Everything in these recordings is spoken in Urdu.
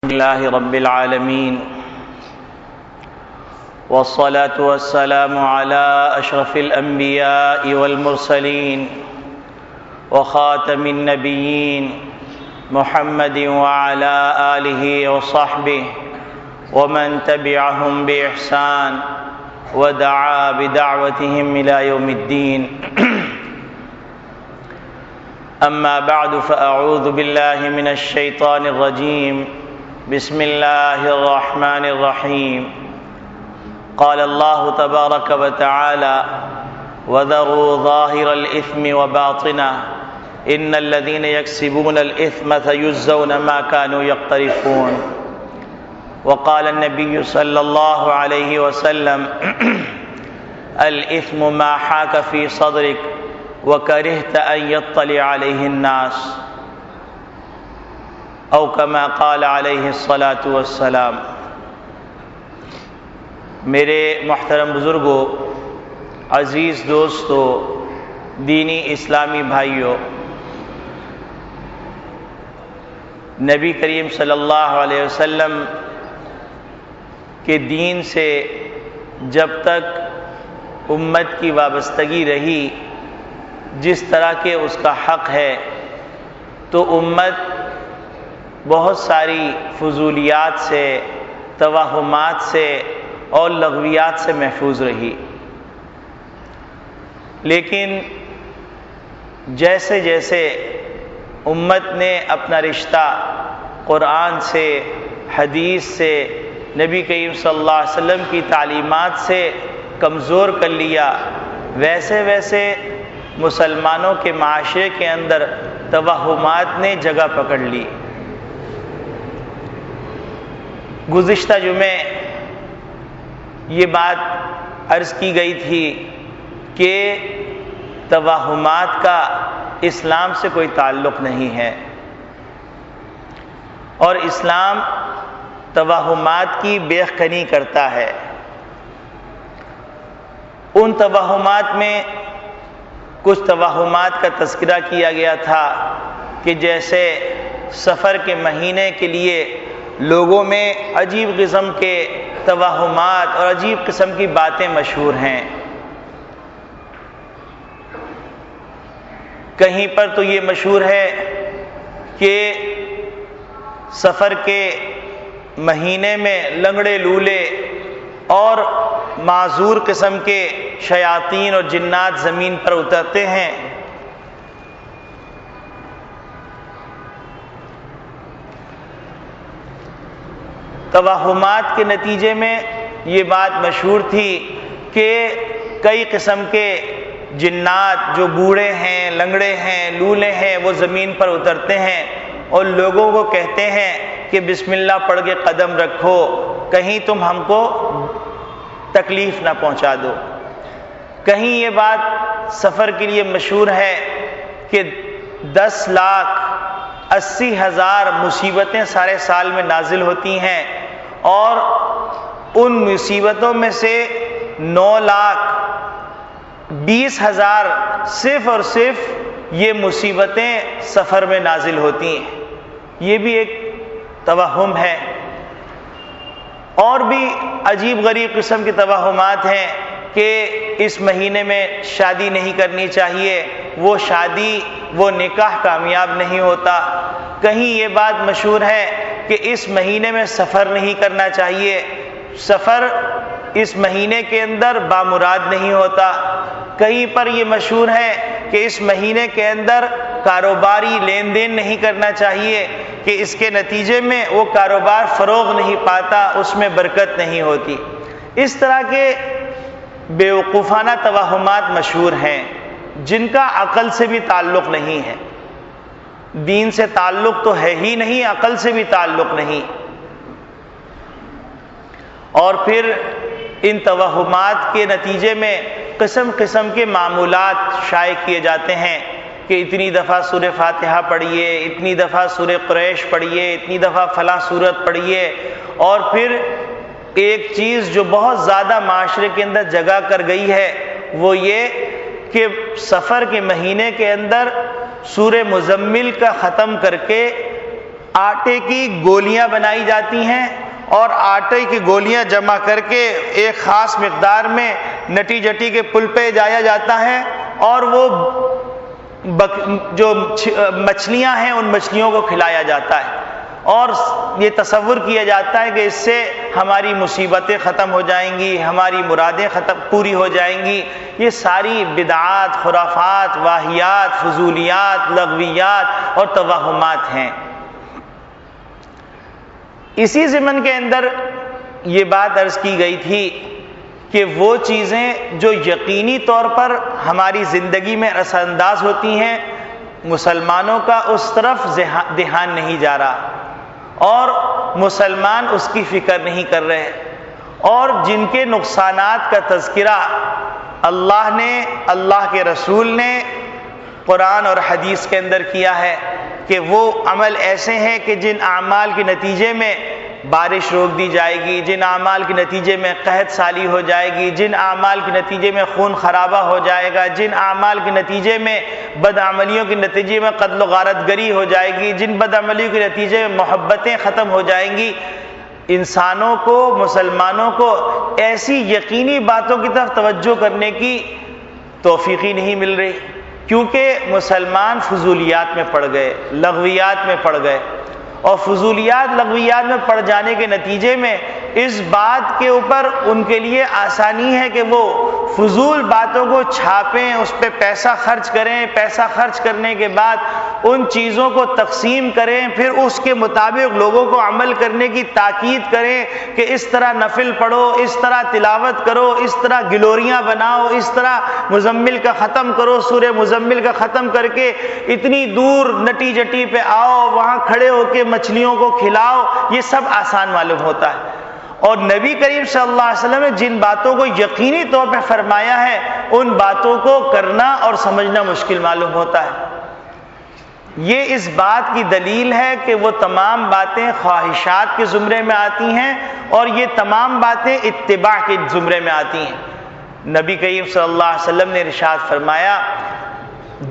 لله رب العالمين والصلاة والسلام على أشرف الأنبياء والمرسلين وخاتم النبيين محمد وعلى آله وصحبه ومن تبعهم بإحسان ودعا بدعوتهم إلى يوم الدين أما بعد فأعوذ بالله من الشيطان الرجيم بسم الله الرحمن الرحيم قال الله تبارك وتعالى وذروا ظاهر الإثم وباطنه إن الذين يكسبون الإثم سيجزون ما كانوا يقترفون وقال النبي صلى الله عليه وسلم الإثم ما حاك في صدرك وكرهت أن يطلع عليه الناس أو كما قال عليه الصلاة والسلام۔ میرے محترم بزرگوں، عزیز دوستو، دینی اسلامی بھائیوں، نبی کریم صلی اللہ علیہ وسلم کے دین سے جب تک امت کی وابستگی رہی، جس طرح کے اس کا حق ہے، تو امت بہت ساری فضولیات سے، توہمات سے اور لغویات سے محفوظ رہی۔ لیکن جیسے جیسے امت نے اپنا رشتہ قرآن سے، حدیث سے، نبی کریم صلی اللہ علیہ وسلم کی تعلیمات سے کمزور کر لیا، ویسے ویسے مسلمانوں کے معاشرے کے اندر توہمات نے جگہ پکڑ لی۔ گزشتہ جمعے یہ بات عرض کی گئی تھی کہ توہمات کا اسلام سے کوئی تعلق نہیں ہے، اور اسلام توہمات کی بیخبری کرتا ہے۔ ان توہمات میں کچھ توہمات کا تذکرہ کیا گیا تھا کہ جیسے سفر کے مہینے کے لیے لوگوں میں عجیب قسم کے توہمات اور عجیب قسم کی باتیں مشہور ہیں۔ کہیں پر تو یہ مشہور ہے کہ سفر کے مہینے میں لنگڑے لولے اور معذور قسم کے شیاطین اور جنات زمین پر اترتے ہیں۔ توہمات کے نتیجے میں یہ بات مشہور تھی کہ کئی قسم کے جنات جو بوڑھے ہیں، لنگڑے ہیں، لولے ہیں، وہ زمین پر اترتے ہیں اور لوگوں کو کہتے ہیں کہ بسم اللہ پڑھ کے قدم رکھو، کہیں تم ہم کو تکلیف نہ پہنچا دو۔ کہیں یہ بات سفر کے لیے مشہور ہے کہ 10,80,000 مصیبتیں سارے سال میں نازل ہوتی ہیں، اور ان مصیبتوں میں سے 9,20,000 صرف اور صرف یہ مصیبتیں سفر میں نازل ہوتی ہیں۔ یہ بھی ایک توہم ہے۔ اور بھی عجیب غریب قسم کے توہمات ہیں کہ اس مہینے میں شادی نہیں کرنی چاہیے، وہ شادی، وہ نکاح کامیاب نہیں ہوتا۔ کہیں یہ بات مشہور ہے کہ اس مہینے میں سفر نہیں کرنا چاہیے، سفر اس مہینے کے اندر بامراد نہیں ہوتا۔ کہیں پر یہ مشہور ہے کہ اس مہینے کے اندر کاروباری لین دین نہیں کرنا چاہیے، کہ اس کے نتیجے میں وہ کاروبار فروغ نہیں پاتا، اس میں برکت نہیں ہوتی۔ اس طرح کے بیوقوفانہ توہمات مشہور ہیں جن کا عقل سے بھی تعلق نہیں ہے۔ دین سے تعلق تو ہے ہی نہیں، عقل سے بھی تعلق نہیں۔ اور پھر ان توہمات کے نتیجے میں قسم قسم کے معمولات شائع کیے جاتے ہیں کہ اتنی دفعہ سورہ فاتحہ پڑھیے، اتنی دفعہ سورہ قریش پڑھیے، اتنی دفعہ فلاں سورت پڑھیے۔ اور پھر ایک چیز جو بہت زیادہ معاشرے کے اندر جگہ کر گئی ہے وہ یہ کہ سفر کے مہینے کے اندر سورہ مزمل کا ختم کر کے آٹے کی گولیاں بنائی جاتی ہیں اور آٹے کی گولیاں جمع کر کے ایک خاص مقدار میں نٹی جٹی کے پل پہ جایا جاتا ہے، اور وہ جو مچھلیاں ہیں ان مچھلیوں کو کھلایا جاتا ہے، اور یہ تصور کیا جاتا ہے کہ اس سے ہماری مصیبتیں ختم ہو جائیں گی، ہماری مرادیں پوری ہو جائیں گی۔ یہ ساری بدعات، خرافات، واہیات، فضولیات، لغویات اور توہمات ہیں۔ اسی ضمن کے اندر یہ بات عرض کی گئی تھی کہ وہ چیزیں جو یقینی طور پر ہماری زندگی میں اثر انداز ہوتی ہیں، مسلمانوں کا اس طرف دھیان نہیں جا رہا، اور مسلمان اس کی فکر نہیں کر رہے، اور جن کے نقصانات کا تذکرہ اللہ نے، اللہ کے رسول نے قرآن اور حدیث کے اندر کیا ہے کہ وہ عمل ایسے ہیں کہ جن اعمال کے نتیجے میں بارش روک دی جائے گی، جن اعمال کے نتیجے میں قحط سالی ہو جائے گی، جن اعمال کے نتیجے میں خون خرابہ ہو جائے گا، جن اعمال کے نتیجے میں بدعملیوں کے نتیجے میں قتل و غارت گری ہو جائے گی، جن بدعملیوں کے نتیجے میں محبتیں ختم ہو جائیں گی، انسانوں کو، مسلمانوں کو ایسی یقینی باتوں کی طرف توجہ کرنے کی توفیق ہی نہیں مل رہی، کیونکہ مسلمان فضولیات میں پڑ گئے، لغویات میں پڑ گئے، اور فضولیات لغویات میں پڑ جانے کے نتیجے میں اس بات کے اوپر ان کے لیے آسانی ہے کہ وہ فضول باتوں کو چھاپیں، اس پہ پیسہ خرچ کریں، پیسہ خرچ کرنے کے بعد ان چیزوں کو تقسیم کریں، پھر اس کے مطابق لوگوں کو عمل کرنے کی تاکید کریں کہ اس طرح نفل پڑھو، اس طرح تلاوت کرو، اس طرح گلوریاں بناؤ، اس طرح مزمل کا ختم کرو، سورہ مزمل کا ختم کر کے اتنی دور نٹی جٹی پہ آؤ، وہاں کھڑے ہو کے مچھلیوں کو کھلاؤ۔ یہ سب آسان معلوم ہوتا ہے، اور نبی کریم صلی اللہ علیہ وسلم نے جن باتوں کو یقینی طور پہ فرمایا ہے ان باتوں کو کرنا اور سمجھنا مشکل معلوم ہوتا ہے۔ یہ اس بات کی دلیل ہے کہ وہ تمام باتیں خواہشات کے زمرے میں آتی ہیں، اور یہ تمام باتیں اتباع کے زمرے میں آتی ہیں۔ نبی کریم صلی اللہ علیہ وسلم نے ارشاد فرمایا،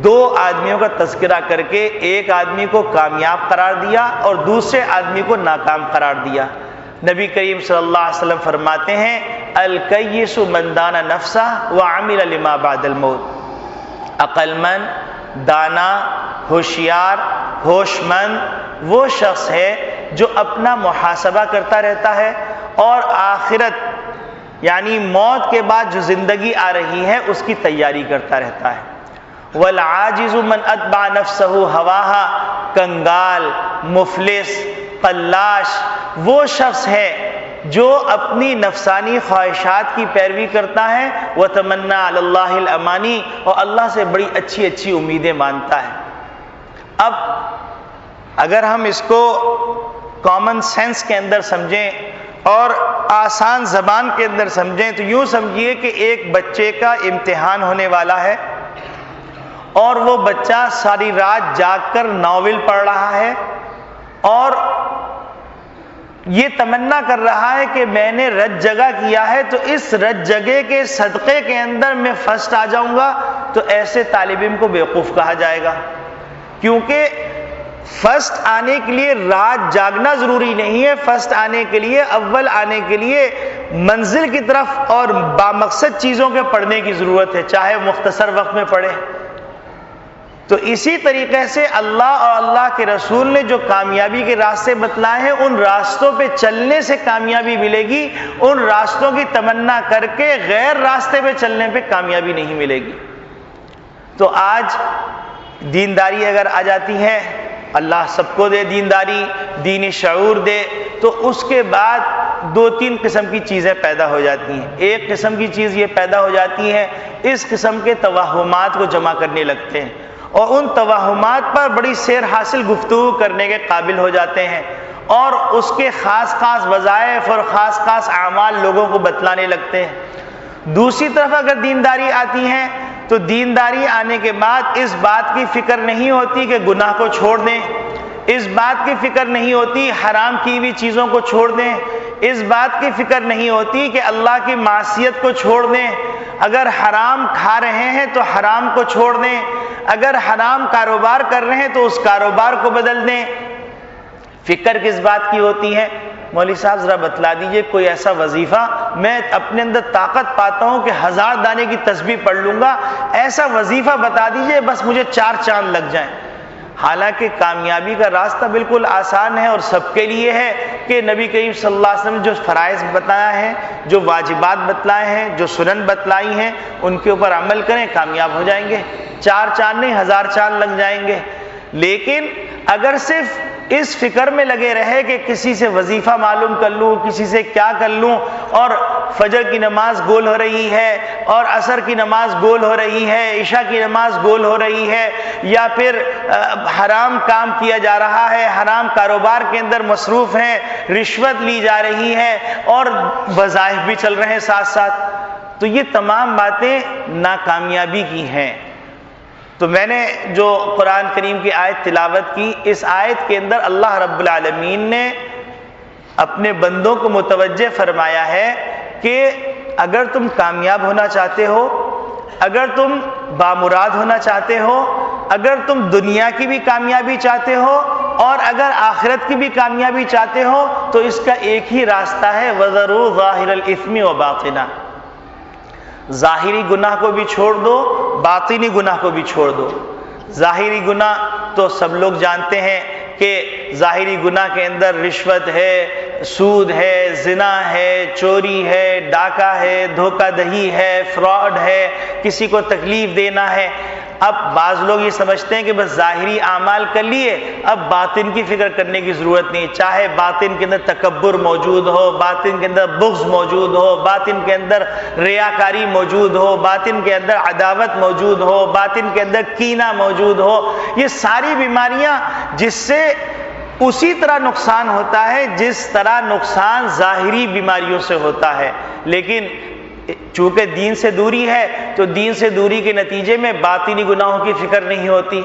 دو آدمیوں کا تذکرہ کر کے ایک آدمی کو کامیاب قرار دیا اور دوسرے آدمی کو ناکام قرار دیا۔ نبی کریم صلی اللہ علیہ وسلم فرماتے ہیں، الکیس من دان نفسہ وعمل لما بعد الموت۔ عقل مند، دانا، ہوشیار، ہوش مند وہ شخص ہے جو اپنا محاسبہ کرتا رہتا ہے اور آخرت یعنی موت کے بعد جو زندگی آ رہی ہے اس کی تیاری کرتا رہتا ہے۔ والعاجز من اتبع نفسہ ہواہا، کنگال، مفلس، قلاش وہ شخص ہے جو اپنی نفسانی خواہشات کی پیروی کرتا ہے، وتمنى علی اللہ الامانی، اور اللہ سے بڑی اچھی اچھی امیدیں مانتا ہے۔ اب اگر ہم اس کو کامن سینس کے اندر سمجھیں اور آسان زبان کے اندر سمجھیں تو یوں سمجھیے کہ ایک بچے کا امتحان ہونے والا ہے، اور وہ بچہ ساری رات جاگ کر ناول پڑھ رہا ہے اور یہ تمنا کر رہا ہے کہ میں نے رت جگہ کیا ہے تو اس رت جگہ کے صدقے کے اندر میں فرسٹ آ جاؤں گا، تو ایسے طالب علم کو بیوقوف کہا جائے گا، کیونکہ فرسٹ آنے کے لیے رات جاگنا ضروری نہیں ہے، فرسٹ آنے کے لیے، اول آنے کے لیے منزل کی طرف اور بامقصد چیزوں کے پڑھنے کی ضرورت ہے، چاہے مختصر وقت میں پڑھے۔ تو اسی طریقے سے اللہ اور اللہ کے رسول نے جو کامیابی کے راستے بتلائے ہیں ان راستوں پہ چلنے سے کامیابی ملے گی، ان راستوں کی تمنا کر کے غیر راستے پہ چلنے پہ کامیابی نہیں ملے گی۔ تو آج دینداری اگر آ جاتی ہے، اللہ سب کو دے دینداری، دینی شعور دے، تو اس کے بعد دو تین قسم کی چیزیں پیدا ہو جاتی ہیں۔ ایک قسم کی چیز یہ پیدا ہو جاتی ہے، اس قسم کے توہمات کو جمع کرنے لگتے ہیں اور ان توہمات پر بڑی سیر حاصل گفتگو کرنے کے قابل ہو جاتے ہیں، اور اس کے خاص خاص وظائف اور خاص خاص اعمال لوگوں کو بتلانے لگتے ہیں۔ دوسری طرف اگر دینداری آتی ہے تو دینداری آنے کے بعد اس بات کی فکر نہیں ہوتی کہ گناہ کو چھوڑ دیں، اس بات کی فکر نہیں ہوتی حرام کی ہوئی چیزوں کو چھوڑ دیں، اس بات کی فکر نہیں ہوتی کہ اللہ کی معصیت کو چھوڑ دیں، اگر حرام کھا رہے ہیں تو حرام کو چھوڑ دیں، اگر حرام کاروبار کر رہے ہیں تو اس کاروبار کو بدل دیں۔ فکر کس بات کی ہوتی ہے؟ مولوی صاحب ذرا بتلا دیجئے کوئی ایسا وظیفہ، میں اپنے اندر طاقت پاتا ہوں کہ 1000 دانے کی تسبیح پڑھ لوں گا، ایسا وظیفہ بتا دیجئے بس مجھے 4 چاند لگ جائیں۔ حالانکہ کامیابی کا راستہ بالکل آسان ہے اور سب کے لیے ہے کہ نبی کریم صلی اللہ علیہ وسلم جو فرائض بتایا ہے، جو واجبات بتلائے ہیں، جو سنن بتلائی ہیں، ان کے اوپر عمل کریں، کامیاب ہو جائیں گے۔ 4 چاند نہیں 1000 چاند لگ جائیں گے۔ لیکن اگر صرف اس فکر میں لگے رہے کہ کسی سے وظیفہ معلوم کر لوں، کسی سے کیا کر لوں، اور فجر کی نماز گول ہو رہی ہے اور عصر کی نماز گول ہو رہی ہے، عشاء کی نماز گول ہو رہی ہے، یا پھر حرام کام کیا جا رہا ہے، حرام کاروبار کے اندر مصروف ہیں، رشوت لی جا رہی ہے اور وظائف بھی چل رہے ہیں ساتھ ساتھ، تو یہ تمام باتیں ناکامیابی کی ہیں۔ تو میں نے جو قرآن کریم کی آیت تلاوت کی، اس آیت کے اندر اللہ رب العالمین نے اپنے بندوں کو متوجہ فرمایا ہے کہ اگر تم کامیاب ہونا چاہتے ہو، اگر تم بامراد ہونا چاہتے ہو، اگر تم دنیا کی بھی کامیابی چاہتے ہو اور اگر آخرت کی بھی کامیابی چاہتے ہو، تو اس کا ایک ہی راستہ ہے، وَذَرُوا ظَاهِرَ الْإِثْمِ وَبَاطِنَهُ، ظاہری گناہ کو بھی چھوڑ دو، باطنی گناہ کو بھی چھوڑ دو۔ ظاہری گناہ تو سب لوگ جانتے ہیں کہ ظاہری گناہ کے اندر رشوت ہے، سود ہے، زنا ہے، چوری ہے، ڈاکہ ہے، دھوکہ دہی ہے، فراڈ ہے، کسی کو تکلیف دینا ہے۔ اب بعض لوگ یہ سمجھتے ہیں کہ بس ظاہری اعمال کر لیے، اب باطن کی فکر کرنے کی ضرورت نہیں، چاہے باطن کے اندر تکبر موجود ہو، باطن کے اندر بغض موجود ہو، باطن کے اندر ریاکاری موجود ہو، باطن کے اندر عداوت موجود ہو، باطن کے اندر کینہ موجود ہو، یہ ساری بیماریاں جس سے اسی طرح نقصان ہوتا ہے جس طرح نقصان ظاہری بیماریوں سے ہوتا ہے، لیکن چونکہ دین سے دوری ہے تو دین سے دوری کے نتیجے میں باطنی گناہوں کی فکر نہیں ہوتی۔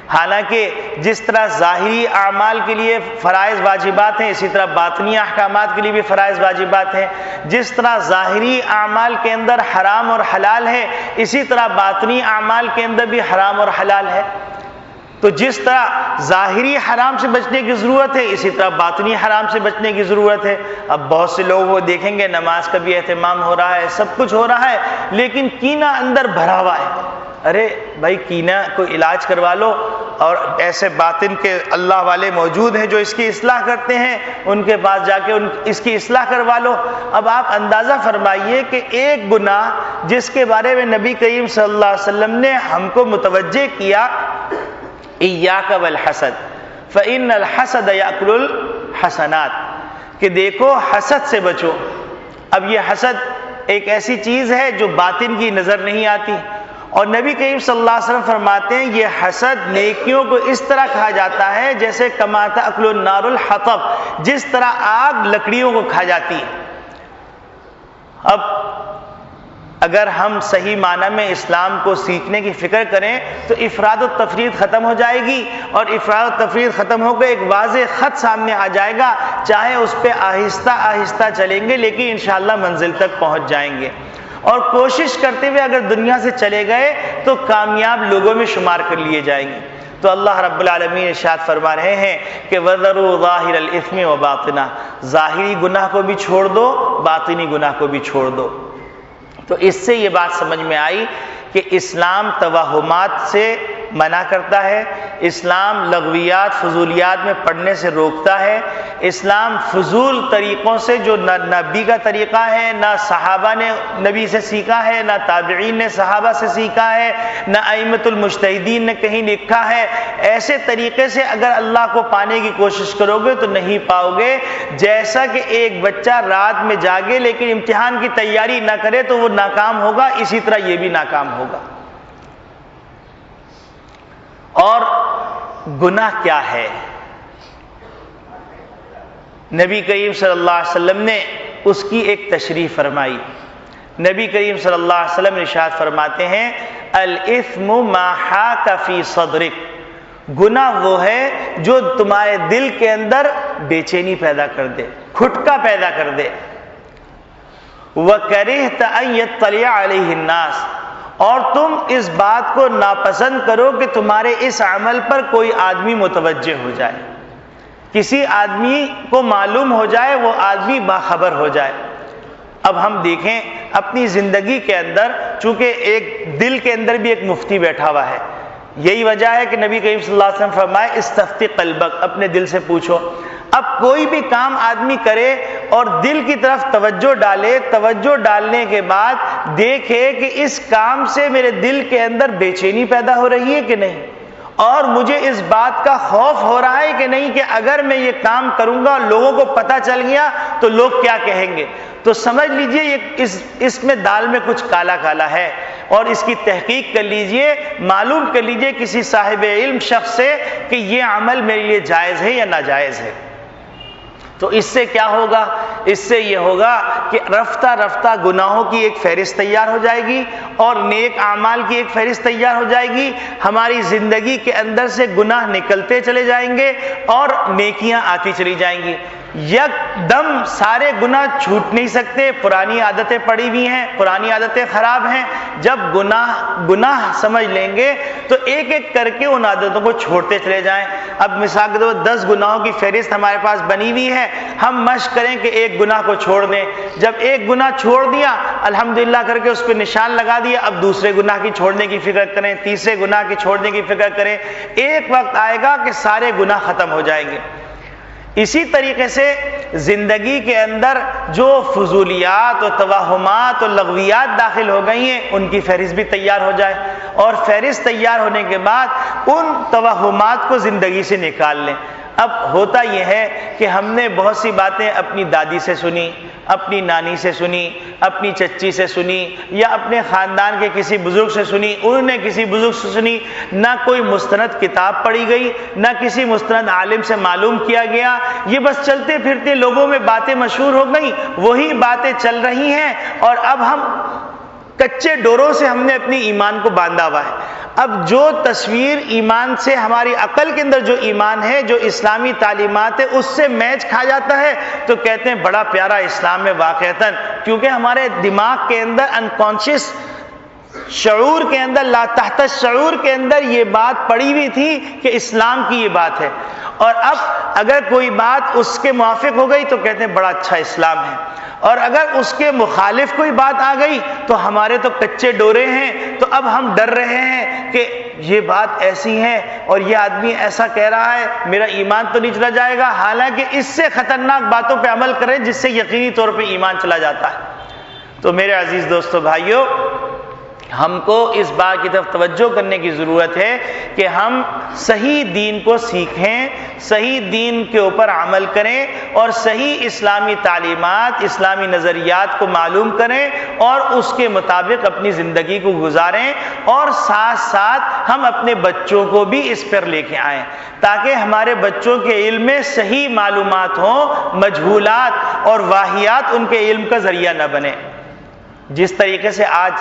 حالانکہ جس طرح ظاہری اعمال کے لیے فرائض واجبات ہیں، اسی طرح باطنی احکامات کے لیے بھی فرائض واجبات ہیں۔ جس طرح ظاہری اعمال کے اندر حرام اور حلال ہے، اسی طرح باطنی اعمال کے اندر بھی حرام اور حلال ہے۔ تو جس طرح ظاہری حرام سے بچنے کی ضرورت ہے، اسی طرح باطنی حرام سے بچنے کی ضرورت ہے۔ اب بہت سے لوگ وہ دیکھیں گے نماز کا بھی اہتمام ہو رہا ہے، سب کچھ ہو رہا ہے، لیکن کینہ اندر بھرا ہوا ہے۔ ارے بھائی کینہ کوئی علاج کروا لو، اور ایسے باطن کے اللہ والے موجود ہیں جو اس کی اصلاح کرتے ہیں، ان کے پاس جا کے اس کی اصلاح کروا لو۔ اب آپ اندازہ فرمائیے کہ ایک گناہ جس کے بارے میں نبی کریم صلی اللہ علیہ وسلم نے ہم کو متوجہ کیا، ایاک والحسد فإن الحسد یأکل الحسنات، کہ دیکھو حسد سے بچو۔ اب یہ حسد ایک ایسی چیز ہے جو باطن کی نظر نہیں آتی، اور نبی کریم صلی اللہ علیہ وسلم فرماتے ہیں یہ حسد نیکیوں کو اس طرح کھا جاتا ہے جیسے کما تأکل النار الحطب، جس طرح آگ لکڑیوں کو کھا جاتی ہے۔ اب اگر ہم صحیح معنی میں اسلام کو سیکھنے کی فکر کریں تو افراد و تفرید ختم ہو جائے گی، اور افراد و تفرید ختم ہو کے ایک واضح خط سامنے آ جائے گا، چاہے اس پہ آہستہ آہستہ چلیں گے لیکن انشاءاللہ منزل تک پہنچ جائیں گے، اور کوشش کرتے ہوئے اگر دنیا سے چلے گئے تو کامیاب لوگوں میں شمار کر لیے جائیں گے۔ تو اللہ رب العالمین ارشاد فرما رہے ہیں کہ وَذَرُوا ظَاهِرَ الْإِثْمِ وَبَاطِنَهُ، ظاہری گناہ کو بھی چھوڑ دو، باطنی گناہ کو بھی چھوڑ دو۔ تو اس سے یہ بات سمجھ میں آئی کہ اسلام توہمات سے منع کرتا ہے، اسلام لغویات فضولیات میں پڑھنے سے روکتا ہے، اسلام فضول طریقوں سے جو نہ نبی کا طریقہ ہے، نہ صحابہ نے نبی سے سیکھا ہے، نہ تابعین نے صحابہ سے سیکھا ہے، نہ ائمۃ المجتہدین نے کہیں لکھا ہے، ایسے طریقے سے اگر اللہ کو پانے کی کوشش کرو گے تو نہیں پاؤ گے۔ جیسا کہ ایک بچہ رات میں جاگے لیکن امتحان کی تیاری نہ کرے تو وہ ناکام ہوگا، اسی طرح یہ بھی ناکام ہوگا۔ اور گناہ کیا ہے؟ نبی کریم صلی اللہ علیہ وسلم نے اس کی ایک تشریح فرمائی۔ نبی کریم صلی اللہ علیہ وسلم ارشاد فرماتے ہیں الاثم ما حاک فی صدرک، گناہ وہ ہے جو تمہارے دل کے اندر بے چینی پیدا کر دے، کھٹکا پیدا کر دے۔ وَكَرِهْتَ أَن يَطَّلِعَ عَلَيْهِ النَّاسِ، اور تم اس بات کو ناپسند کرو کہ تمہارے اس عمل پر کوئی آدمی متوجہ ہو جائے۔ کسی آدمی کو معلوم ہو جائے وہ آدمی باخبر ہو جائے۔ اب ہم دیکھیں اپنی زندگی کے اندر، چونکہ ایک دل کے اندر بھی ایک مفتی بیٹھا ہوا ہے، یہی وجہ ہے کہ نبی کریم صلی اللہ علیہ وسلم فرمائے استفتی قلبک، اپنے دل سے پوچھو۔ اب کوئی بھی کام آدمی کرے اور دل کی طرف توجہ ڈالے، توجہ ڈالنے کے بعد دیکھے کہ اس کام سے میرے دل کے اندر بے چینی پیدا ہو رہی ہے کہ نہیں، اور مجھے اس بات کا خوف ہو رہا ہے کہ نہیں کہ اگر میں یہ کام کروں گا لوگوں کو پتہ چل گیا تو لوگ کیا کہیں گے، تو سمجھ لیجئے اس میں دال میں کچھ کالا کالا ہے، اور اس کی تحقیق کر لیجئے، معلوم کر لیجئے کسی صاحب علم شخص سے کہ یہ عمل میرے لیے جائز ہے یا ناجائز ہے۔ تو اس سے کیا ہوگا؟ اس سے یہ ہوگا کہ رفتہ رفتہ گناہوں کی ایک فہرست تیار ہو جائے گی اور نیک اعمال کی ایک فہرست تیار ہو جائے گی، ہماری زندگی کے اندر سے گناہ نکلتے چلے جائیں گے اور نیکیاں آتی چلی جائیں گی۔ یک دم سارے گناہ چھوٹ نہیں سکتے، پرانی عادتیں پڑی ہوئی ہیں، پرانی عادتیں خراب ہیں۔ جب گناہ سمجھ لیں گے تو ایک ایک کر کے ان عادتوں کو چھوڑتے چلے جائیں۔ اب مثال کے طور پر 10 گناہوں کی فہرست ہمارے پاس بنی ہوئی ہے، ہم مشق کریں کہ ایک گناہ کو چھوڑ دیں۔ جب ایک گناہ چھوڑ دیا الحمدللہ کر کے اس پہ نشان لگا دیا، اب دوسرے گناہ کی چھوڑنے کی فکر کریں، تیسرے گناہ کی چھوڑنے کی فکر کریں، ایک وقت آئے گا کہ سارے گناہ ختم ہو جائیں گے۔ اسی طریقے سے زندگی کے اندر جو فضولیات اور توہمات اور لغویات داخل ہو گئی ہیں ان کی فہرست بھی تیار ہو جائے، اور فہرست تیار ہونے کے بعد ان توہمات کو زندگی سے نکال لیں۔ اب ہوتا یہ ہے کہ ہم نے بہت سی باتیں اپنی دادی سے سنی، اپنی نانی سے سنی، اپنی چچی سے سنی، یا اپنے خاندان کے کسی بزرگ سے سنی، انہوں نے کسی بزرگ سے سنی، نہ کوئی مستند کتاب پڑھی گئی، نہ کسی مستند عالم سے معلوم کیا گیا، یہ بس چلتے پھرتے لوگوں میں باتیں مشہور ہو گئیں، وہی باتیں چل رہی ہیں، اور اب ہم کچے ڈوروں سے ہم نے اپنی ایمان کو باندھا ہوا ہے۔ اب جو تصویر ایمان سے ہماری عقل کے اندر جو ایمان ہے، جو اسلامی تعلیمات ہے، اس سے میچ کھا جاتا ہے تو کہتے ہیں بڑا پیارا اسلام ہے واقعتاً، کیونکہ ہمارے دماغ کے اندر انکانشیس شعور کے اندر، لا تحت شعور کے اندر یہ بات پڑی ہوئی تھی کہ اسلام کی یہ بات ہے، اور اب اگر کوئی بات اس کے موافق ہو گئی تو کہتے ہیں بڑا اچھا اسلام ہے، اور اگر اس کے مخالف کوئی بات آ گئی تو ہمارے تو کچے ڈورے ہیں، تو اب ہم ڈر رہے ہیں کہ یہ بات ایسی ہے اور یہ آدمی ایسا کہہ رہا ہے، میرا ایمان تو نہیں چلا جائے گا، حالانکہ اس سے خطرناک باتوں پہ عمل کریں جس سے یقینی طور پہ ایمان چلا جاتا ہے۔ تو میرے عزیز دوستو بھائیو، ہم کو اس بات کی طرف توجہ کرنے کی ضرورت ہے کہ ہم صحیح دین کو سیکھیں، صحیح دین کے اوپر عمل کریں، اور صحیح اسلامی تعلیمات، اسلامی نظریات کو معلوم کریں اور اس کے مطابق اپنی زندگی کو گزاریں، اور ساتھ ساتھ ہم اپنے بچوں کو بھی اس پر لے کے آئیں تاکہ ہمارے بچوں کے علم میں صحیح معلومات ہوں، مجہولات اور واہیات ان کے علم کا ذریعہ نہ بنے۔ جس طریقے سے آج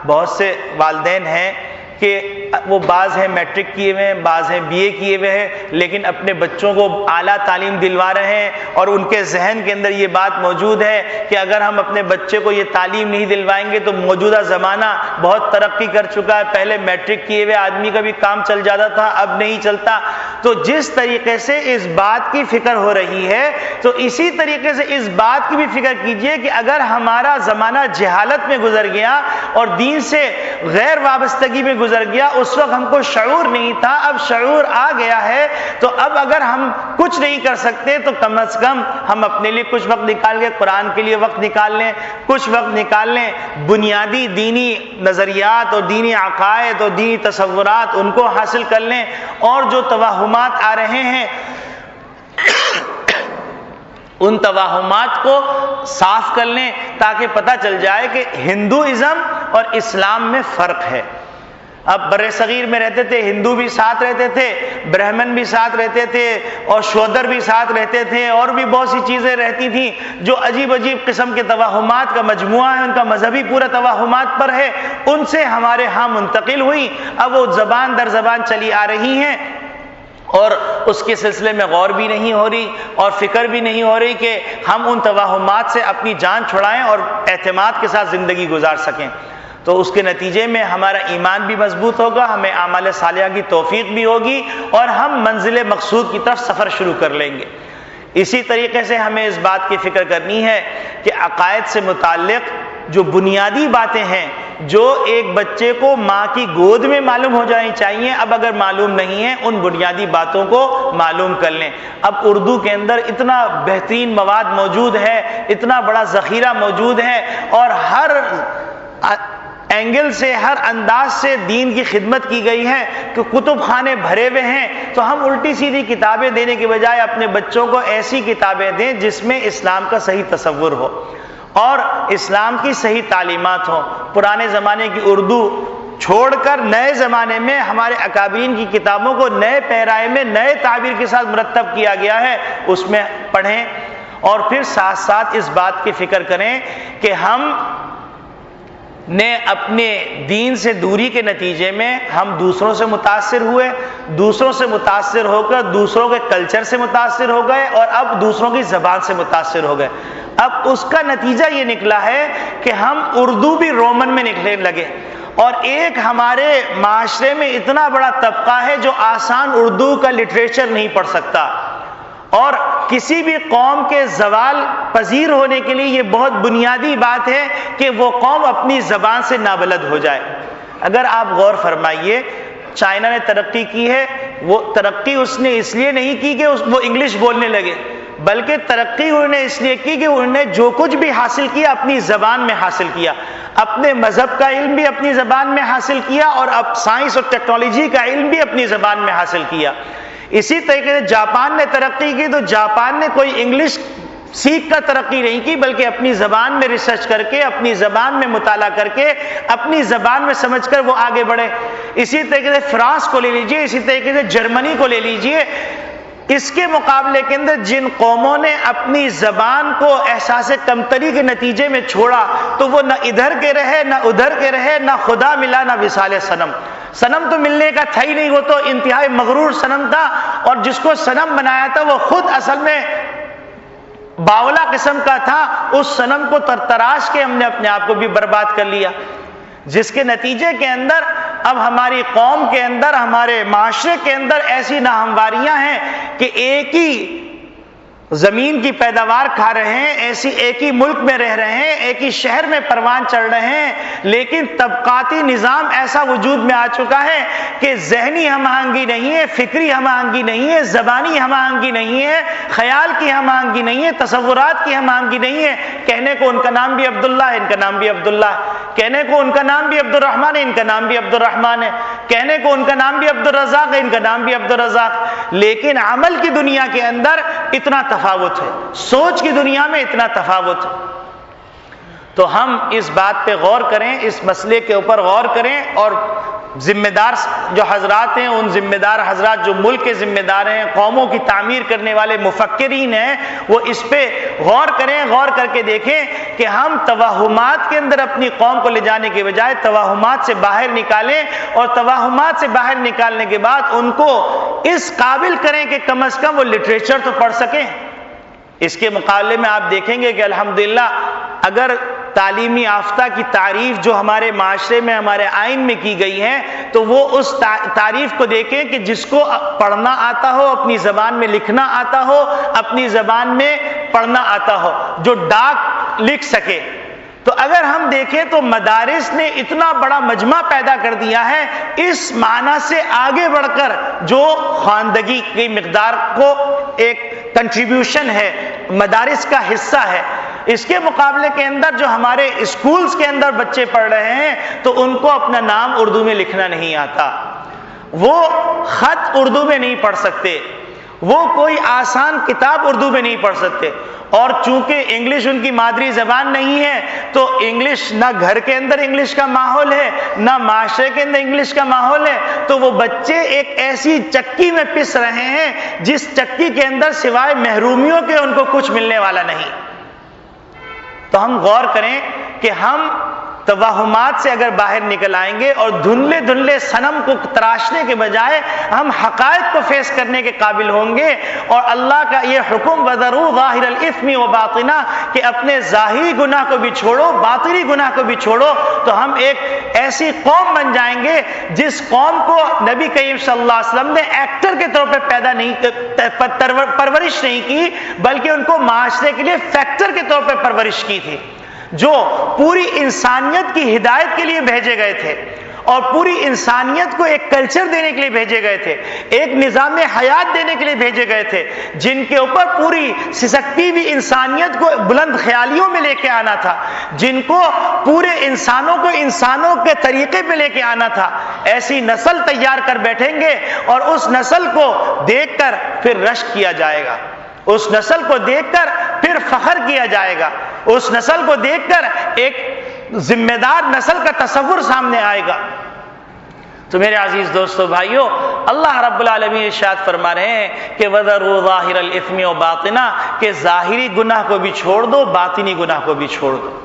بہت سے والدین ہیں کہ وہ بعض ہیں میٹرک کیے ہوئے ہیں، بعض ہیں بی اے کیے ہوئے ہیں، لیکن اپنے بچوں کو اعلیٰ تعلیم دلوا رہے ہیں، اور ان کے ذہن کے اندر یہ بات موجود ہے کہ اگر ہم اپنے بچے کو یہ تعلیم نہیں دلوائیں گے تو موجودہ زمانہ بہت ترقی کر چکا ہے، پہلے میٹرک کیے ہوئے آدمی کا بھی کام چل جاتا تھا، اب نہیں چلتا۔ تو جس طریقے سے اس بات کی فکر ہو رہی ہے تو اسی طریقے سے اس بات کی بھی فکر کیجئے کہ اگر ہمارا زمانہ جہالت میں گزر گیا اور دین سے غیر وابستگی میں گزر گیا، اس وقت ہم کو شعور نہیں تھا، اب شعور آ گیا ہے، تو اب اگر ہم کچھ نہیں کر سکتے تو کم از کم ہم اپنے لیے کچھ وقت نکال کے قرآن کے لیے وقت نکال لیں، کچھ وقت نکال لیں، بنیادی دینی نظریات اور دینی عقائد اور دینی تصورات ان کو حاصل کر لیں، اور جو توہمات آ رہے ہیں ان توہمات کو صاف کر لیں تاکہ پتہ چل جائے کہ ہندوازم اور اسلام میں فرق ہے۔ اب بر صغیر میں رہتے تھے، ہندو بھی ساتھ رہتے تھے، برہمن بھی ساتھ رہتے تھے، اور شودر بھی ساتھ رہتے تھے، اور بھی بہت سی چیزیں رہتی تھیں جو عجیب عجیب قسم کے توہمات کا مجموعہ ہے، ان کا مذہبی پورا توہمات پر ہے، ان سے ہمارے ہاں منتقل ہوئی، اب وہ زبان در زبان چلی آ رہی ہیں، اور اس کے سلسلے میں غور بھی نہیں ہو رہی اور فکر بھی نہیں ہو رہی کہ ہم ان توہمات سے اپنی جان چھڑائیں اور اعتماد کے ساتھ زندگی گزار سکیں۔ تو اس کے نتیجے میں ہمارا ایمان بھی مضبوط ہوگا، ہمیں اعمال صالحہ کی توفیق بھی ہوگی، اور ہم منزل مقصود کی طرف سفر شروع کر لیں گے۔ اسی طریقے سے ہمیں اس بات کی فکر کرنی ہے کہ عقائد سے متعلق جو بنیادی باتیں ہیں جو ایک بچے کو ماں کی گود میں معلوم ہو جانی چاہیے، اب اگر معلوم نہیں ہے ان بنیادی باتوں کو معلوم کر لیں۔ اب اردو کے اندر اتنا بہترین مواد موجود ہے، اتنا بڑا ذخیرہ موجود ہے، اور ہر اینگل سے، ہر انداز سے دین کی خدمت کی گئی ہے کہ کتب خانے بھرے ہوئے ہیں، تو ہم الٹی سیدھی کتابیں دینے کے بجائے اپنے بچوں کو ایسی کتابیں دیں جس میں اسلام کا صحیح تصور ہو اور اسلام کی صحیح تعلیمات ہوں۔ پرانے زمانے کی اردو چھوڑ کر نئے زمانے میں ہمارے اکابرین کی کتابوں کو نئے پیرائے میں نئے تعبیر کے ساتھ مرتب کیا گیا ہے، اس میں پڑھیں، اور پھر ساتھ ساتھ اس بات کی فکر کریں کہ ہم نے اپنے دین سے دوری کے نتیجے میں ہم دوسروں سے متاثر ہوئے، دوسروں سے متاثر ہو کر دوسروں کے کلچر سے متاثر ہو گئے، اور اب دوسروں کی زبان سے متاثر ہو گئے۔ اب اس کا نتیجہ یہ نکلا ہے کہ ہم اردو بھی رومن میں نکلنے لگے، اور ایک ہمارے معاشرے میں اتنا بڑا طبقہ ہے جو آسان اردو کا لٹریچر نہیں پڑھ سکتا، اور کسی بھی قوم کے زوال پذیر ہونے کے لیے یہ بہت بنیادی بات ہے کہ وہ قوم اپنی زبان سے نابلد ہو جائے۔ اگر آپ غور فرمائیے، چائنا نے ترقی کی ہے، وہ ترقی اس نے اس لیے نہیں کی کہ وہ انگلش بولنے لگے، بلکہ ترقی انہوں نے اس لیے کی کہ انہوں نے جو کچھ بھی حاصل کیا اپنی زبان میں حاصل کیا، اپنے مذہب کا علم بھی اپنی زبان میں حاصل کیا، اور اب سائنس اور ٹیکنالوجی کا علم بھی اپنی زبان میں حاصل کیا۔ اسی طریقے سے جاپان نے ترقی کی تو جاپان نے کوئی انگلش سیکھ کر ترقی نہیں کی، بلکہ اپنی زبان میں ریسرچ کر کے، اپنی زبان میں مطالعہ کر کے، اپنی زبان میں سمجھ کر وہ آگے بڑھے۔ اسی طریقے سے فرانس کو لے لیجئے، اسی طریقے سے جرمنی کو لے لیجئے۔ اس کے مقابلے کے اندر جن قوموں نے اپنی زبان کو احساس کمتری کے نتیجے میں چھوڑا، تو وہ نہ ادھر کے رہے نہ ادھر کے رہے، نہ خدا ملا نہ وصال صنم۔ صنم تو ملنے کا تھا ہی نہیں، وہ تو انتہائی مغرور صنم تھا، اور جس کو صنم بنایا تھا وہ خود اصل میں باولا قسم کا تھا۔ اس صنم کو تراش کے ہم نے اپنے آپ کو بھی برباد کر لیا، جس کے نتیجے کے اندر اب ہماری قوم کے اندر، ہمارے معاشرے کے اندر ایسی ناہمواریاں ہیں کہ ایک ہی زمین کی پیداوار کھا رہے ہیں، ایک ہی ملک میں رہ رہے ہیں، ایک ہی شہر میں پروان چڑھ رہے ہیں، لیکن طبقاتی نظام ایسا وجود میں آ چکا ہے کہ ذہنی ہم آہنگی نہیں ہے، فکری ہم آہنگی نہیں ہے، زبانی ہم آہنگی نہیں ہے، خیال کی ہم آہنگی نہیں ہے، تصورات کی ہم آہنگی نہیں ہے۔ کہنے کو ان کا نام بھی عبداللہ ہے، ان کا نام بھی عبداللہ ہے، کہنے کو ان کا نام بھی عبد الرحمن ہے، ان کا نام بھی عبد الرحمن ہے، کہنے کو ان کا نام بھی عبد الرزاق ہے، ان کا نام بھی عبد الرزاق، لیکن عمل کی دنیا کے اندر اتنا تفاوت ہے، سوچ کی دنیا میں اتنا تفاوت ہے۔ تو ہم اس بات پہ غور کریں، اس مسئلے کے اوپر غور کریں، اور ذمہ دار جو حضرات ہیں، ان ذمہ دار حضرات جو ملک کے ذمہ دار ہیں، قوموں کی تعمیر کرنے والے مفکرین ہیں، وہ اس پہ غور کریں، غور کر کے دیکھیں کہ ہم توہمات کے اندر اپنی قوم کو لے جانے کے بجائے توہمات سے باہر نکالیں، اور توہمات سے باہر نکالنے کے بعد ان کو اس قابل کریں کہ کم از کم وہ لٹریچر تو پڑھ سکیں۔ اس کے مقابلے میں آپ دیکھیں گے کہ الحمدللہ اگر تعلیمی یافتہ کی تعریف جو ہمارے معاشرے میں، ہمارے آئین میں کی گئی ہے، تو وہ اس تعریف کو دیکھیں کہ جس کو پڑھنا آتا ہو، اپنی زبان میں لکھنا آتا ہو، اپنی زبان میں پڑھنا آتا ہو، جو ڈاک لکھ سکے۔ تو اگر ہم دیکھیں تو مدارس نے اتنا بڑا مجمع پیدا کر دیا ہے، اس معنی سے آگے بڑھ کر جو خواندگی کی مقدار کو ایک کنٹریبیوشن ہے، مدارس کا حصہ ہے، اس کے مقابلے کے اندر جو ہمارے اسکولز کے اندر بچے پڑھ رہے ہیں تو ان کو اپنا نام اردو میں لکھنا نہیں آتا، وہ خط اردو میں نہیں پڑھ سکتے، وہ کوئی آسان کتاب اردو میں نہیں پڑھ سکتے، اور چونکہ انگلش ان کی مادری زبان نہیں ہے تو انگلش نہ گھر کے اندر انگلش کا ماحول ہے، نہ معاشرے کے اندر انگلش کا ماحول ہے، تو وہ بچے ایک ایسی چکی میں پس رہے ہیں جس چکی کے اندر سوائے محرومیوں کے ان کو کچھ ملنے والا نہیں۔ تو ہم غور کریں کہ ہم توہمات سے اگر باہر نکل آئیں گے اور دھندلے دھندلے صنم کو تراشنے کے بجائے ہم حقائق کو فیس کرنے کے قابل ہوں گے، اور اللہ کا یہ حکم وَذَرُوا ظَاهِرَ الْإِثْمِ وَبَاطِنَهُ کہ اپنے ظاہری گناہ کو بھی چھوڑو، باطنی گناہ کو بھی چھوڑو، تو ہم ایک ایسی قوم بن جائیں گے جس قوم کو نبی کریم صلی اللہ علیہ وسلم نے ایکٹر کے طور پہ پرورش نہیں کی، بلکہ ان کو معاشرے کے لیے فیکٹر کے طور پہ پرورش کی تھی، جو پوری انسانیت کی ہدایت کے لیے بھیجے گئے تھے اور پوری انسانیت کو ایک کلچر دینے کے لیے بھیجے گئے تھے، ایک نظام حیات دینے کے لیے بھیجے گئے تھے، جن کے اوپر پوری سسکتی ہوئی انسانیت کو بلند خیالیوں میں لے کے آنا تھا، جن کو پورے انسانوں کو انسانوں کے طریقے پہ لے کے آنا تھا۔ ایسی نسل تیار کر بیٹھیں گے اور اس نسل کو دیکھ کر پھر رشک کیا جائے گا، اس نسل کو دیکھ کر پھر فخر کیا جائے گا، اس نسل کو دیکھ کر ایک ذمہ دار نسل کا تصور سامنے آئے گا۔ تو میرے عزیز دوستو بھائیو، اللہ رب العالمین ارشاد فرما رہے ہیں کہ وَذَرُوا ظَاهِرَ الْإِثْمِ وَبَاطِنَهُ کہ ظاہری گناہ کو بھی چھوڑ دو، باطنی گناہ کو بھی چھوڑ دو۔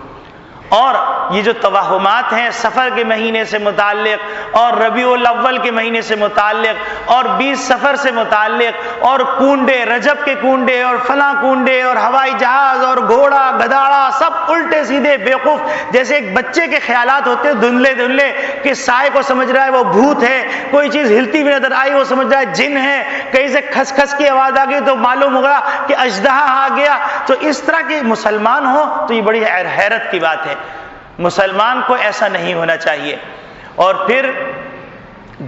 اور یہ جو توہمات ہیں سفر کے مہینے سے متعلق اور ربیع الاول کے مہینے سے متعلق اور 20 سفر سے متعلق اور کنڈے، رجب کے کنڈے اور فلاں کنڈے اور ہوائی جہاز اور گھوڑا گداڑا، سب الٹے سیدھے بیوقوف جیسے ایک بچے کے خیالات ہوتے ہیں، دھندلے دھندلے، کہ سائے کو سمجھ رہا ہے وہ بھوت ہے، کوئی چیز ہلتی ہوئی نظر آئی وہ سمجھ رہا ہے جن ہے، کہیں سے کھس کھس کی آواز آ گئی تو معلوم ہوگا کہ اژدہا آ گیا۔ تو اس طرح کے مسلمان ہو تو یہ بڑی حیرت کی بات ہے، مسلمان کو ایسا نہیں ہونا چاہیے۔ اور پھر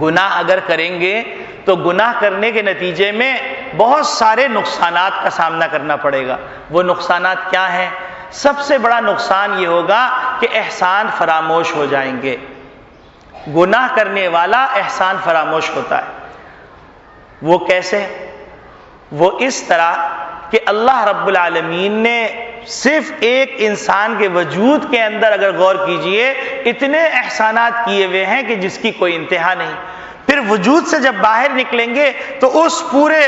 گناہ اگر کریں گے تو گناہ کرنے کے نتیجے میں بہت سارے نقصانات کا سامنا کرنا پڑے گا۔ وہ نقصانات کیا ہیں؟ سب سے بڑا نقصان یہ ہوگا کہ احسان فراموش ہو جائیں گے۔ گناہ کرنے والا احسان فراموش ہوتا ہے۔ وہ کیسے؟ وہ اس طرح کہ اللہ رب العالمین نے صرف ایک انسان کے وجود کے اندر اگر غور کیجئے اتنے احسانات کیے ہوئے ہیں کہ جس کی کوئی انتہا نہیں۔ پھر وجود سے جب باہر نکلیں گے تو اس پورے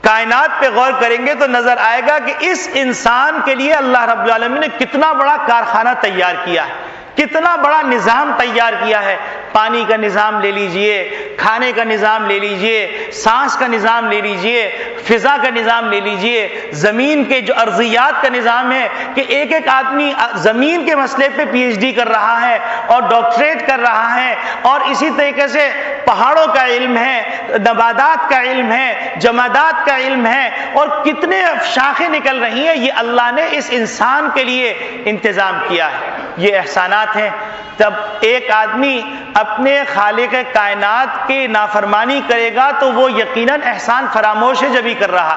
کائنات پہ غور کریں گے تو نظر آئے گا کہ اس انسان کے لیے اللہ رب العالمین نے کتنا بڑا کارخانہ تیار کیا ہے، کتنا بڑا نظام تیار کیا ہے۔ پانی کا نظام لے لیجئے، کھانے کا نظام لے لیجئے، سانس کا نظام لے لیجئے، فضا کا نظام لے لیجئے، زمین کے جو ارضیات کا نظام ہے کہ ایک ایک آدمی زمین کے مسئلے پہ پی ایچ ڈی کر رہا ہے اور ڈاکٹریٹ کر رہا ہے، اور اسی طریقے سے پہاڑوں کا علم ہے، نباتات کا علم ہے، جمادات کا علم ہے، اور کتنے شاخیں نکل رہی ہیں، یہ اللہ نے اس انسان کے لیے انتظام کیا ہے۔ یہ احسانات ہیں۔ جب ایک آدمی اپنے خالق کائنات کی نافرمانی کرے گا تو وہ یقیناً احسان فراموش ہے جب ہی کر رہا،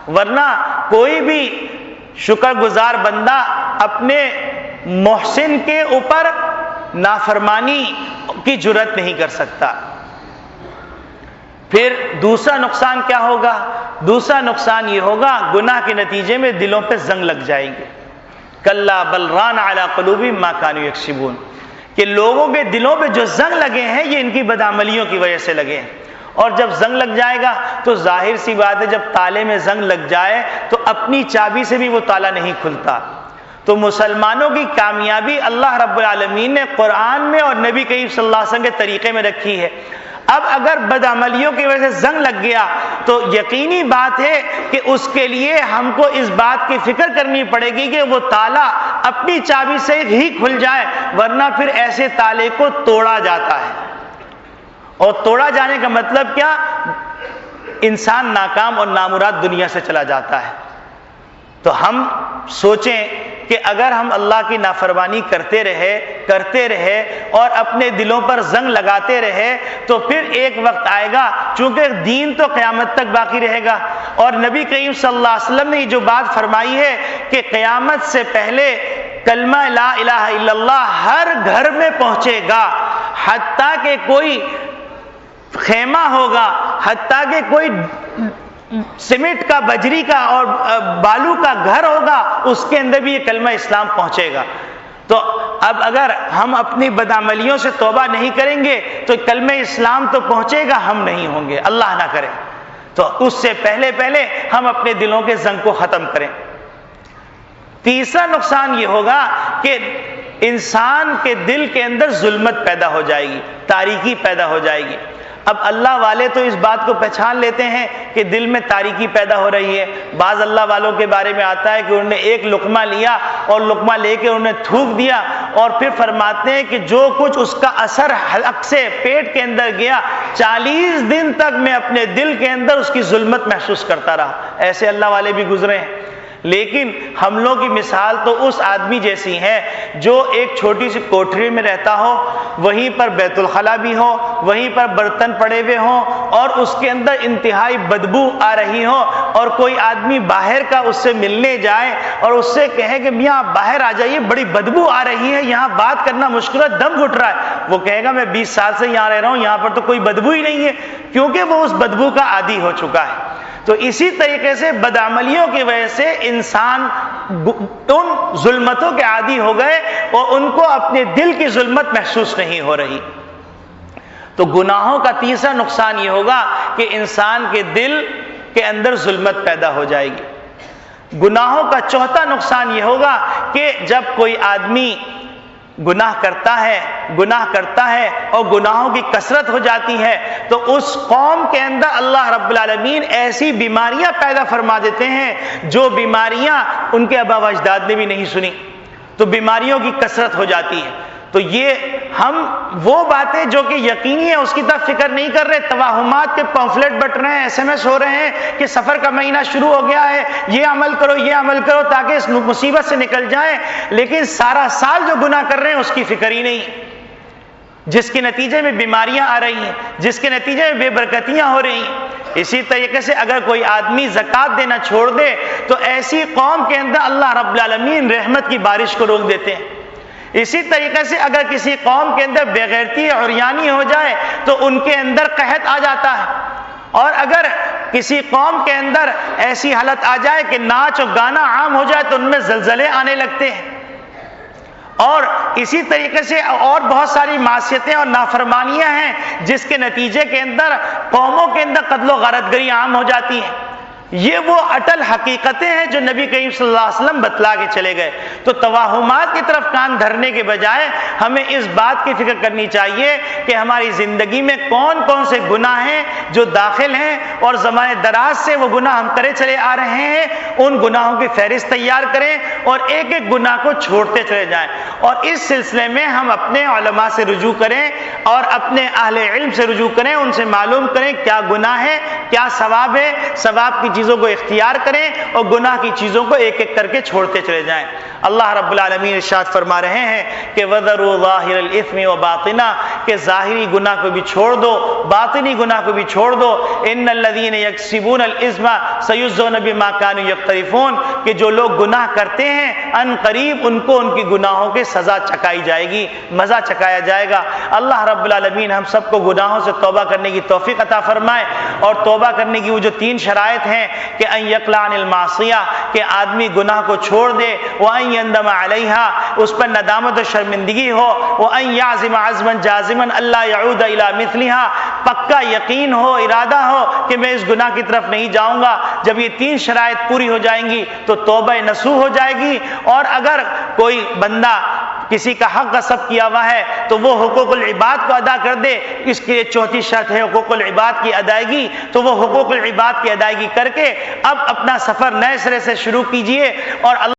ورنہ کوئی بھی شکر گزار بندہ اپنے محسن کے اوپر نافرمانی کی جرات نہیں کر سکتا۔ پھر دوسرا نقصان کیا ہوگا؟ دوسرا نقصان یہ ہوگا گناہ کے نتیجے میں دلوں پہ زنگ لگ جائیں گے۔ کلا بل ران علی قلوبہم ما کانوا یکسبون کہ لوگوں کے دلوں پہ جو زنگ لگے ہیں یہ ان کی بدعملیوں کی وجہ سے لگے ہیں۔ اور جب زنگ لگ جائے گا تو ظاہر سی بات ہے جب تالے میں زنگ لگ جائے تو اپنی چابی سے بھی وہ تالا نہیں کھلتا۔ تو مسلمانوں کی کامیابی اللہ رب العالمین نے قرآن میں اور نبی کریم صلی اللہ علیہ وسلم کے طریقے میں رکھی ہے۔ اب اگر بدعملیوں کی وجہ سے زنگ لگ گیا تو یقینی بات ہے کہ اس کے لیے ہم کو اس بات کی فکر کرنی پڑے گی کہ وہ تالا اپنی چابی سے ہی کھل جائے، ورنہ پھر ایسے تالے کو توڑا جاتا ہے۔ اور توڑا جانے کا مطلب کیا؟ انسان ناکام اور نامراد دنیا سے چلا جاتا ہے۔ تو ہم سوچیں کہ اگر ہم اللہ کی نافرمانی کرتے رہے اور اپنے دلوں پر زنگ لگاتے رہے تو پھر ایک وقت آئے گا، چونکہ دین تو قیامت تک باقی رہے گا، اور نبی کریم صلی اللہ علیہ وسلم نے یہ جو بات فرمائی ہے کہ قیامت سے پہلے کلمہ لا الہ الا اللہ ہر گھر میں پہنچے گا، حتیٰ کہ کوئی خیمہ ہوگا، حتیٰ کہ کوئی سیمنٹ کا، بجری کا اور بالو کا گھر ہوگا، اس کے اندر بھی یہ کلمہ اسلام پہنچے گا۔ تو اب اگر ہم اپنی بدعملیوں سے توبہ نہیں کریں گے تو کلمہ اسلام تو پہنچے گا، ہم نہیں ہوں گے، اللہ نہ کرے۔ تو اس سے پہلے ہم اپنے دلوں کے زنگ کو ختم کریں۔ تیسرا نقصان یہ ہوگا کہ انسان کے دل کے اندر ظلمت پیدا ہو جائے گی، تاریکی پیدا ہو جائے گی۔ اب اللہ والے تو اس بات کو پہچان لیتے ہیں کہ دل میں تاریکی پیدا ہو رہی ہے۔ بعض اللہ والوں کے بارے میں آتا ہے کہ انہوں نے ایک لقمہ لیا اور لقمہ لے کے انہوں نے تھوک دیا، اور پھر فرماتے ہیں کہ جو کچھ اس کا اثر حلق سے پیٹ کے اندر گیا، 40 دن تک میں اپنے دل کے اندر اس کی ظلمت محسوس کرتا رہا۔ ایسے اللہ والے بھی گزرے ہیں۔ لیکن ہم لوگ کی مثال تو اس آدمی جیسی ہے جو ایک چھوٹی سی کوٹری میں رہتا ہو، وہیں پر بیت الخلا بھی ہو، وہیں پر برتن پڑے ہوئے ہوں، اور اس کے اندر انتہائی بدبو آ رہی ہو، اور کوئی آدمی باہر کا اس سے ملنے جائے اور اس سے کہے کہ میاں آپ باہر آ جائیے، بڑی بدبو آ رہی ہے، یہاں بات کرنا مشکل ہے، دم گھٹ رہا ہے۔ وہ کہے گا میں 20 سال سے یہاں رہ رہا ہوں، یہاں پر تو کوئی بدبو ہی نہیں ہے، کیونکہ وہ اس بدبو کا عادی ہو چکا ہے۔ تو اسی طریقے سے بدعملیوں کی وجہ سے انسان ان ظلمتوں کے عادی ہو گئے اور ان کو اپنے دل کی ظلمت محسوس نہیں ہو رہی۔ تو گناہوں کا تیسرا نقصان یہ ہوگا کہ انسان کے دل کے اندر ظلمت پیدا ہو جائے گی۔ گناہوں کا چوتھا نقصان یہ ہوگا کہ جب کوئی آدمی گناہ کرتا ہے اور گناہوں کی کثرت ہو جاتی ہے تو اس قوم کے اندر اللہ رب العالمین ایسی بیماریاں پیدا فرما دیتے ہیں جو بیماریاں ان کے آباء و اجداد نے بھی نہیں سنی، تو بیماریوں کی کثرت ہو جاتی ہے۔ تو یہ ہم وہ باتیں جو کہ یقینی ہیں اس کی طرف فکر نہیں کر رہے، توہمات کے پمفلٹ بٹ رہے ہیں، SMS ہو رہے ہیں کہ سفر کا مہینہ شروع ہو گیا ہے، یہ عمل کرو تاکہ اس مصیبت سے نکل جائیں، لیکن سارا سال جو گناہ کر رہے ہیں اس کی فکر ہی نہیں، جس کے نتیجے میں بیماریاں آ رہی ہیں، جس کے نتیجے میں بے برکتیاں ہو رہی ہیں۔ اسی طریقے سے اگر کوئی آدمی زکوٰۃ دینا چھوڑ دے تو ایسی قوم کے اندر اللہ رب العالمین رحمت کی بارش کو روک دیتے ہیں۔ اسی طریقے سے اگر کسی قوم کے اندر بے غیرتی عریانی ہو جائے تو ان کے اندر قحط آ جاتا ہے، اور اگر کسی قوم کے اندر ایسی حالت آ جائے کہ ناچ اور گانا عام ہو جائے تو ان میں زلزلے آنے لگتے ہیں، اور اسی طریقے سے اور بہت ساری معصیتیں اور نافرمانیاں ہیں جس کے نتیجے کے اندر قوموں کے اندر قتل و غارت گری عام ہو جاتی ہیں۔ یہ وہ اٹل حقیقتیں ہیں جو نبی کریم صلی اللہ علیہ وسلم بتلا کے چلے گئے۔ تو توہمات کی طرف کان دھرنے کے بجائے ہمیں اس بات کی فکر کرنی چاہیے کہ ہماری زندگی میں کون کون سے گناہ ہیں جو داخل ہیں اور زمانے دراز سے وہ گناہ ہم کرے چلے آ رہے ہیں، ان گناہوں کی فہرست تیار کریں اور ایک ایک گناہ کو چھوڑتے چلے جائیں، اور اس سلسلے میں ہم اپنے علماء سے رجوع کریں اور اپنے اہل علم سے رجوع کریں، ان سے معلوم کریں کیا گناہ ہے، کیا ثواب ہے، ثواب کی چیزوں کو اختیار کریں اور گناہ کی چیزوں کو ایک ایک کر کے چھوڑتے چلے جائیں۔ اللہ رب العالمین ارشاد فرما رہے ہیں کہ وَذَرُوا ظَاهِرَ الْإِثْمِ وَبَاطِنَهُ، کہ ظاہری گناہ کو بھی چھوڑ دو، باطنی گناہ کو بھی چھوڑ دو۔ إِنَّ الَّذِينَ يَكْسِبُونَ الْإِثْمَ سَيُجْزَوْنَ بِمَا كَانُوا يَقْتَرِفُونَ، کہ جو لوگ گناہ کرتے ہیں ان قریب ان کو ان کی گناہوں کی سزا چکائی جائے گی، مزہ چکایا جائے گا۔ اللہ رب العالمین ہم سب کو گناہوں سے توبہ کرنے کی توفیق عطا فرمائے، اور توبہ کرنے کی وہ جو 3 شرائط ہیں کہ ان یقلع عن المعصیہ، کہ آدمی گناہ کو چھوڑ دے، وان یندم علیہا، اس پر ندامت و شرمندگی ہو، وان یعزم عزما جازما الا یعود الی مثلہا، پکا یقین ہو، ارادہ ہو کہ میں اس گناہ کی طرف نہیں جاؤں گا۔ جب یہ 3 شرائط پوری ہو جائیں گی تو توبہ نصوح ہو جائے گی، اور اگر کوئی بندہ کسی کا حق غصب کیا ہوا ہے تو وہ حقوق العباد کو ادا کر دے، اس کے 4تھی شرط ہے حقوق العباد کی ادائیگی، تو وہ حقوق العباد کی ادائیگی کر کے اب اپنا سفر نئے سرے سے شروع کیجئے، اور اللہ